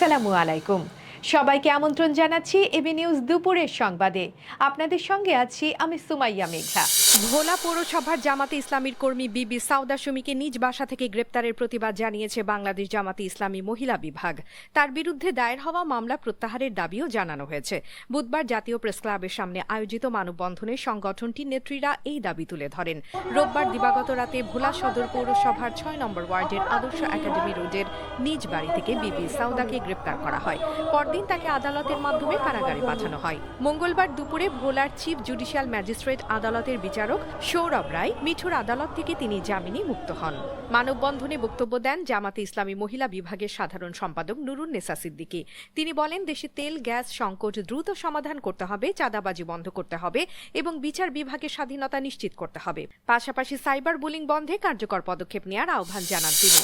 আসসালামু আলাইকুম। সবাইকে আমন্ত্রণ জানাচ্ছি এবি নিউজ দুপুরের সংবাদে। আপনাদের সঙ্গে আছি আমি সুমাইয়া মেঘা। ভোলা পৌরসভার জামাতে ইসলামীর কর্মী বিবি সাউদা সুমিকে নিজ বাসা থেকে গ্রেপ্তারের প্রতিবাদ জানিয়েছে বাংলাদেশ জামাতে ইসলামী মহিলা বিভাগ। তার বিরুদ্ধে দায়ের হওয়া মামলা প্রত্যাহারের দাবিও জানানো হয়েছে। বুধবার জাতীয় প্রেসক্লাবের সামনে আয়োজিত মানববন্ধনে সংগঠনটির নেত্রীরা এই দাবি তুলে ধরেন। রোববার দিবাগত রাতে ভোলা সদর পৌরসভার ৬ নম্বর ওয়ার্ডের আদর্শ একাডেমি রোডের নিজ বাড়ি থেকে বিবি সাউদাকে গ্রেপ্তার করা হয়। পরদিন তাকে আদালতের মাধ্যমে কারাগারে পাঠানো হয়। মঙ্গলবার দুপুরে ভোলার চিফ জুডিশিয়াল ম্যাজিস্ট্রেট আদালতের বিচারক সৌরভ রায় মিঠুর আদালত থেকে তিনি জামিনে মুক্ত হন। মানববন্ধনে বক্তব্য দেন জামাতে ইসলামী মহিলা বিভাগের সাধারণ সম্পাদক নুরুন্নেসা সিদ্দিকী। তিনি বলেন, দেশে তেল গ্যাস সংকট দ্রুত সমাধান করতে হবে, চাঁদাবাজি বন্ধ করতে হবে এবং বিচার বিভাগের স্বাধীনতা নিশ্চিত করতে হবে। পাশাপাশি সাইবার বুলিং বন্ধে কার্যকর পদক্ষেপ নেওয়ার আহ্বান জানান তিনি।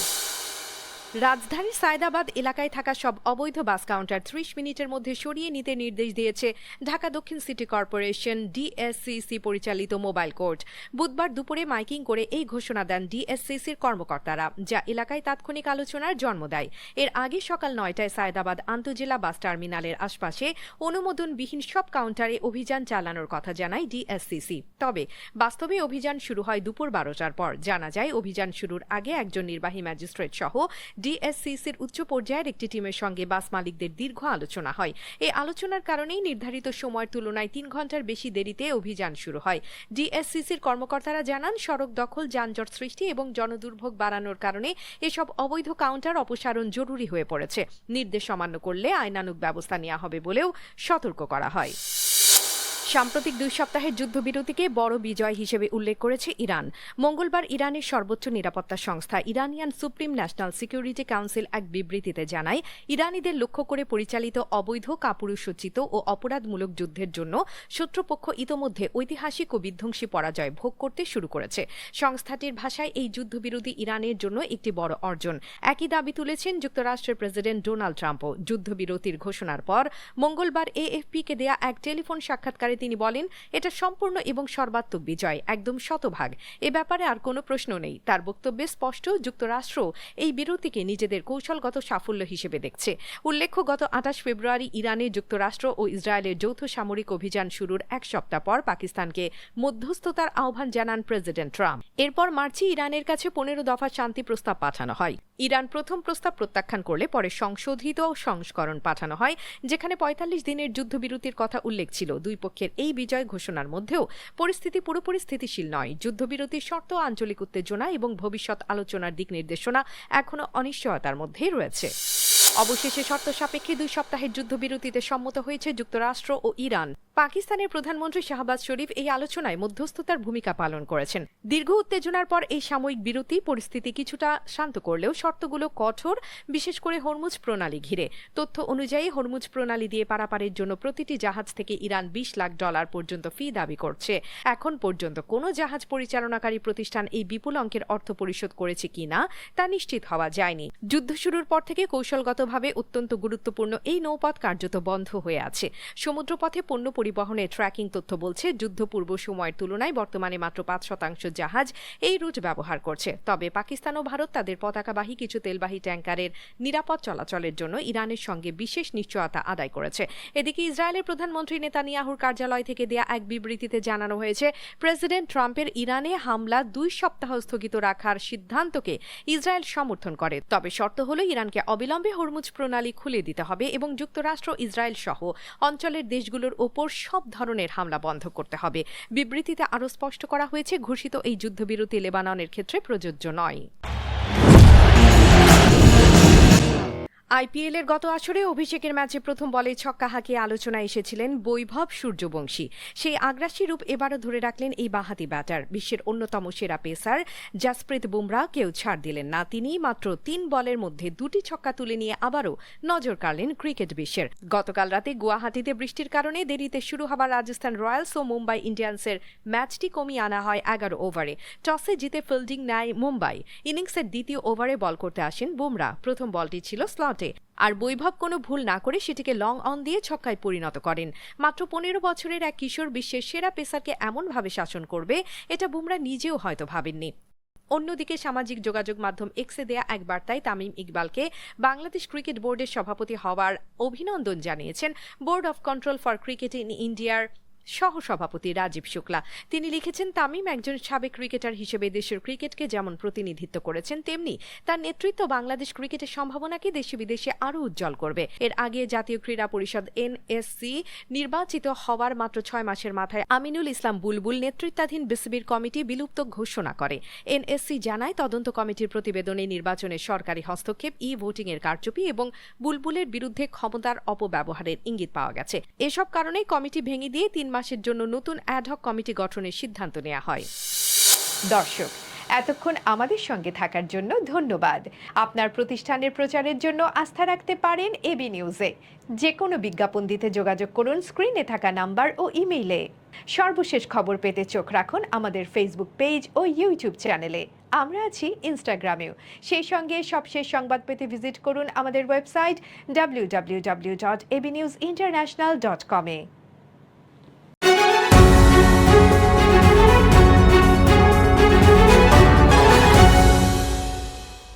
রাজধানীর সায়দাবাদ এলাকায় থাকা সব অবৈধ বাস কাউন্টার ৩০ মিনিটের মধ্যে সরিয়ে নিতে নির্দেশ দিয়েছে ঢাকা দক্ষিণ সিটি কর্পোরেশন ডিএসসিসি পরিচালিত মোবাইল কোর্ট। বুধবার দুপুরে মাইকিং করে এই ঘোষণা দেন ডিএসসিসির কর্মকর্তারা, যা এলাকায় তাৎক্ষণিক আলোচনার জন্ম দেয়। এর আগে সকাল ৯টায় সায়দাবাদ আন্তজেলা বাস টার্মিনালের আশপাশে অনুমোদনবিহীন সব কাউন্টারে অভিযান চালানোর কথা জানায় ডিএসসিসি। তবে বাস্তবে অভিযান শুরু হয় দুপুর ১২টার পর। জানা যায়, অভিযান শুরুর আগে একজন নির্বাহী ম্যাজিস্ট্রেট সহ ডিএসসিসির উচ্চ পর্যায়ের একটি টিমের সঙ্গে বাস মালিকদের দীর্ঘ আলোচনা হয়। এই আলোচনার কারণেই নির্ধারিত সময়ের তুলনায় ৩ ঘণ্টার বেশি দেরিতে অভিযান শুরু হয়। ডিএসসিসির কর্মকর্তারা জানান, সড়ক দখল, যানজট সৃষ্টি এবং জনদুর্ভোগ বাড়ানোর কারণে এসব অবৈধ কাউন্টার অপসারণ জরুরি হয়ে পড়েছে। নির্দেশ অমান্য করলে আইনানুগ ব্যবস্থা নেওয়া হবে বলেও সতর্ক করা হয়। সাম্প্রতিক ২ সপ্তাহের যুদ্ধবিরতিকে বড় বিজয় হিসেবে উল্লেখ করেছে ইরান। মঙ্গলবার ইরানের সর্বোচ্চ নিরাপত্তা সংস্থা Iranian supreme national security council এক বিবৃতিতে জানায়, ইরানিদের লক্ষ্য করে পরিচালিত অবৈধ, কাপুরুষোচিত ও অপরাধমূলক যুদ্ধের জন্য শত্রুপক্ষ ইতোমধ্যে ঐতিহাসিক ও বিধ্বংসী পরাজয় ভোগ করতে শুরু করেছে। সংস্থাটির ভাষায় এই যুদ্ধবিরতি ইরানের জন্য একটি বড় অর্জন। একই দাবি তুলেছেন যুক্তরাষ্ট্রের প্রেসিডেন্ট ডোনাল্ড ট্রাম্পও। যুদ্ধবিরতির ঘোষণার পর মঙ্গলবার এএফপিকে দেয়া এক টেলিফোন সাক্ষাৎকারে তিনি বলেন, এটা সম্পূর্ণ এবং সর্বাত্মক বিজয়, একদম শতভাগ। এ ব্যাপারে আর কোনো প্রশ্ন নেই। তার বক্তব্যে স্পষ্ট, যুক্তরাষ্ট্র এই বিরতিকে নিজেদের কৌশলগত সাফল্য হিসেবে দেখছে। উল্লেখ্য, গত ২৮ ফেব্রুয়ারি ইরানে যুক্তরাষ্ট্র ও ইসরায়েলের যৌথ সামরিক অভিযান শুরুর এক সপ্তাহ পর পাকিস্তানকে মধ্যস্থতার আহ্বান জানান প্রেসিডেন্ট ট্রাম্প। এরপর মার্চে ইরানের কাছে ১৫ দফা শান্তি প্রস্তাব পাঠানো হয়। ইরান প্রথম প্রস্তাব প্রত্যাখ্যান করলে পরে সংশোধিত সংস্করণ পাঠানো হয়, যেখানে ৪৫ দিনের যুদ্ধবিরতির কথা উল্লেখ ছিল। দুই পক্ষের এই বিজয় ঘোষণার মধ্যেও পরিস্থিতি পুরোপুরি স্থিতিশীল নয়। যুদ্ধবিরতির শর্ত, আঞ্চলিক উত্তেজনা এবং ভবিষ্যৎ আলোচনার দিক নির্দেশনা এখনও অনিশ্চয়তার মধ্যেই রয়েছে। অবশেষে শর্ত সাপেক্ষে ২ সপ্তাহের যুদ্ধবিরতিতে সম্মত হয়েছে যুক্তরাষ্ট্র ও ইরান। পাকিস্তানের প্রধানমন্ত্রী শাহবাজ শরীফ এই আলোচনায় মধ্যস্থতার ভূমিকা পালন করেছেন। দীর্ঘ উত্তেজনার পর এই সাময়িক বিরতি পরিস্থিতি কিছুটা শান্ত করলেও শর্তগুলো কঠোর, বিশেষ করে হরমুজ প্রণালী ঘিরে। তথ্য অনুযায়ী হরমুজ প্রণালী দিয়ে পারাপারের জন্য প্রতিটি জাহাজ থেকে ইরান $২০ লাখ পর্যন্ত ফি দাবি করছে। এখন পর্যন্ত কোনো জাহাজ পরিচালনাকারী প্রতিষ্ঠান এই বিপুল অঙ্কের অর্থ পরিশোধ করেছে কিনা তা নিশ্চিত হওয়া যায়নি। যুদ্ধ শুরুর পর থেকে কৌশলগতভাবে অত্যন্ত গুরুত্বপূর্ণ এই নৌপথ কার্যত বন্ধ হয়ে আছে। সমুদ্রপথে পণ্য পরিবহনের ট্র্যাকিং তথ্য বলছে, যুদ্ধপূর্ব সময়ের তুলনায় বর্তমানে মাত্র ৫% জাহাজ এই রুট ব্যবহার করছে। তবে পাকিস্তান ও ভারত তাদের পতাকাবাহী কিছু তেলবাহী ট্যাঙ্কারের নিরাপদ চলাচলের জন্য ইরানের সঙ্গে বিশেষ নিশ্চয়তা আদায় করেছে। এদিকে ইসরায়েলের প্রধানমন্ত্রী নেতানিয়াহুর কার্যালয় থেকে দেয়া এক বিবৃতিতে জানানো হয়েছে, প্রেসিডেন্ট ট্রাম্পের ইরানে হামলা ২ সপ্তাহ স্থগিত রাখার সিদ্ধান্তকে ইসরায়েল সমর্থন করে। তবে শর্ত হলো, ইরানকে অবিলম্বে হরমুজ প্রণালী খুলে দিতে হবে এবং যুক্তরাষ্ট্র, ইসরায়েল সহ অঞ্চলের দেশগুলোর ওপর সব ধরনের হামলা বন্ধ করতে হবে। বিবৃতিতে আরও স্পষ্ট করা হয়েছে, ঘোষিত এই যুদ্ধবিরতি লেবাননের ক্ষেত্রে প্রযোজ্য নয়। আইপিএলের গত আসরে অভিষেকের ম্যাচে প্রথম বলে ছক্কা হাঁকিয়ে আলোচনায় এসেছিলেন বৈভব সূর্যবংশী। সেই আগ্রাসী রূপ এবারও ধরে রাখলেন এই বাঁহাতি ব্যাটার। বিশ্বের অন্যতম সেরা পেসার জাসপ্রীত বুমরা কেউ ছাড় দিলেন না। তিনি মাত্র ৩ বলের মধ্যে ২টি ছক্কা তুলে নিয়ে আবারও নজর কাড়লেন ক্রিকেট বিশ্বের। গতকাল রাতে গুয়াহাটিতে বৃষ্টির কারণে দেরিতে শুরু হওয়া রাজস্থান রয়্যালস ও মুম্বাই ইন্ডিয়ান্সের ম্যাচটি কমিয়ে আনা হয় ১১ ওভারে। টসে জিতে ফিল্ডিং নেয় মুম্বাই। ইনিংসের দ্বিতীয় ওভারে বল করতে আসেন বুমরা। প্রথম বলটি ছিল স্লটে, আর বৈভব কোনো ভুল না করে সেটিকে লং অন দিয়ে ছক্কায় পরিণত করেন। মাত্র ১৫ বছরের এক কিশোর বিশ্বের সেরা পেসারকে এমনভাবে শাসন করবে, এটা বুমরা নিজেও হয়তো ভাবেননি। অন্যদিকে সামাজিক যোগাযোগ মাধ্যম এক্সে দেয়া এক বার্তায় তামিম ইকবালকে বাংলাদেশ ক্রিকেট বোর্ডের সভাপতি হওয়ার অভিনন্দন জানিয়েছেন board of control for cricket in ইন্ডিয়ার সহসভাপতি রাজীব শুক্লা। তিনি লিখেছেন, তামিম একজন সাবেক ক্রিকেটার হিসেবে দেশের ক্রিকেটকে যেমন প্রতিনিধিত্ব করেছেন, তেমনি তার নেতৃত্ব বাংলাদেশ ক্রিকেটের সম্ভাবনাকে দেশে বিদেশে আরও উজ্জ্বল করবে। এর আগে জাতীয় ক্রীড়া পরিষদ এনএসসি নির্বাচিত হওয়ার মাত্র 6 মাসের মাথায় আমিনুল ইসলাম বুলবুল নেতৃত্বাধীন বিসিবির কমিটি বিলুপ্ত ঘোষণা করে। এনএসসি জানায়, তদন্ত কমিটির প্রতিবেদনে নির্বাচনে সরকারি হস্তক্ষেপ, ভোটিং এর কারচুপি এবং বুলবুলের বিরুদ্ধে ক্ষমতার অপব্যবহারের ইঙ্গিত পাওয়া গেছে। এসব কারণেই কমিটি ভেঙে দিয়ে 3 মাসের জন্য নতুন অ্যাডহক কমিটি গঠনের সিদ্ধান্ত নেওয়া হয়। দর্শক, এতক্ষণ আমাদের সঙ্গে থাকার জন্য ধন্যবাদ। আপনার প্রতিষ্ঠানের প্রচারের জন্য আস্থা রাখতে পারেন এবি নিউজে। যে কোনো বিজ্ঞাপন দিতে যোগাযোগ করুন স্ক্রিনে থাকা নাম্বার ও ইমেইলে। সর্বশেষ খবর পেতে চোখ রাখুন আমাদের ফেসবুক পেজ ও ইউটিউব চ্যানেলে। আমরা আছি ইনস্টাগ্রামেও। সেই সঙ্গে সবশেষ সংবাদ পেতে ভিজিট করুন আমাদের ওয়েবসাইট www.abnewsinternational.com-এ।